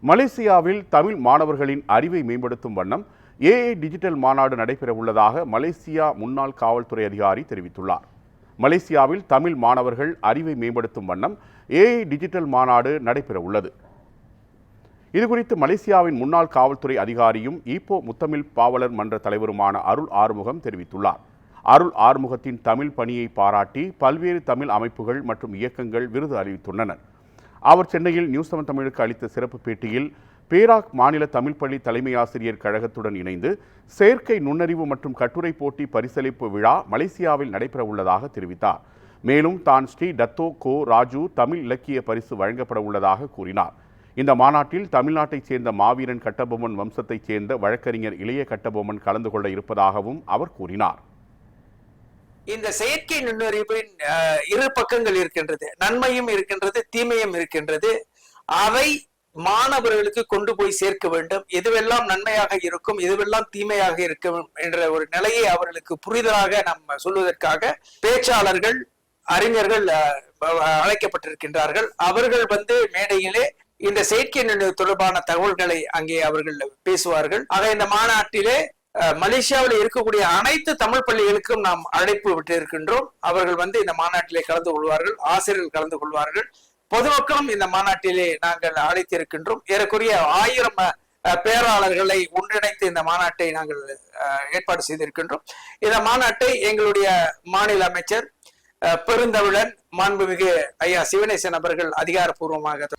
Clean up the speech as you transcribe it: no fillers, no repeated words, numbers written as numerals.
மலேசியாவில் தமிழ் மாணவர்களின் அறிவை மேம்படுத்தும் வண்ணம் ஏஐ டிஜிட்டல் மாநாடு நடைபெற உள்ளதாக மலேசியா முன்னாள் காவல்துறை அதிகாரி தெரிவித்துள்ளார். மலேசியாவில் தமிழ் மாணவர்கள் அறிவை மேம்படுத்தும் வண்ணம் ஏஐ டிஜிட்டல் மாநாடு நடைபெற உள்ளது. இதுகுறித்து மலேசியாவின் முன்னாள் காவல்துறை அதிகாரியும் ஈப்போ முத்தமிழ் பாவலர் மன்ற தலைவருமான அருள் ஆறுமுகம் தெரிவித்துள்ளார். அருள் ஆறுமுகத்தின் தமிழ் பணியை பாராட்டி பல்வேறு தமிழ் அமைப்புகள் மற்றும் இயக்கங்கள் விருது அறிவித்துள்ளனர். அவர் சென்னையில் நியூஸ் 7 தமிழுக்கு அளித்த சிறப்பு பேட்டியில் பேராக் மாநில தமிழ் பள்ளி தலைமை ஆசிரியர் கழகத்துடன் இணைந்து செயற்கை நுண்ணறிவு மற்றும் கட்டுரை போட்டி பரிசளிப்பு விழா மலேசியாவில் நடைபெற உள்ளதாக தெரிவித்தார். மேலும் தான் ஸ்ரீ டத்தோ கோ ராஜு தமிழ் இலக்கிய பரிசு வழங்கப்பட உள்ளதாக கூறினார். இந்த மாநாட்டில் தமிழ்நாட்டைச் சேர்ந்த மாவீரன் கட்டபொம்மன் வம்சத்தைச் சேர்ந்த வழக்கறிஞர் இளைய கட்டபொம்மன் கலந்து கொள்ள இருப்பதாகவும் அவர் கூறினார். இந்த செயற்கை நுண்ணறிவின் இரு பக்கங்கள் இருக்கின்றது, நன்மையும் இருக்கின்றது, தீமையும் இருக்கின்றது. அவை மாணவர்களுக்கு கொண்டு போய் சேர்க்க வேண்டும். எதுவெல்லாம் நன்மையாக இருக்கும், எதுவெல்லாம் தீமையாக இருக்கும் என்ற ஒரு நிலையை அவர்களுக்கு புரிதலாக நம்ம சொல்வதற்காக பேச்சாளர்கள், அறிஞர்கள் அழைக்கப்பட்டிருக்கின்றார்கள். அவர்கள் மேடையிலே இந்த செயற்கை நுண்ணறிவு தொடர்பான தகவல்களை அங்கே அவர்கள் பேசுவார்கள். ஆக இந்த மாநாட்டிலே மலேசியாவில் இருக்கக்கூடிய அனைத்து தமிழ் பள்ளிகளுக்கும் நாம் அழைப்பு விட்டு இருக்கின்றோம். அவர்கள் இந்த மாநாட்டிலே கலந்து கொள்வார்கள், ஆசிரியர்கள் கலந்து கொள்வார்கள், பொதுமக்களும் இந்த மாநாட்டிலே நாங்கள் அழைத்திருக்கின்றோம். ஏறக்குறைய 1000 பேராளர்களை ஒன்றிணைத்து இந்த மாநாட்டை நாங்கள் ஏற்பாடு செய்திருக்கின்றோம். இந்த மாநாட்டை எங்களுடைய மாநில அமைச்சர் பெருந்தமிழன் மாண்புமிகு ஐயா சிவனேசன் அவர்கள் அதிகாரப்பூர்வமாக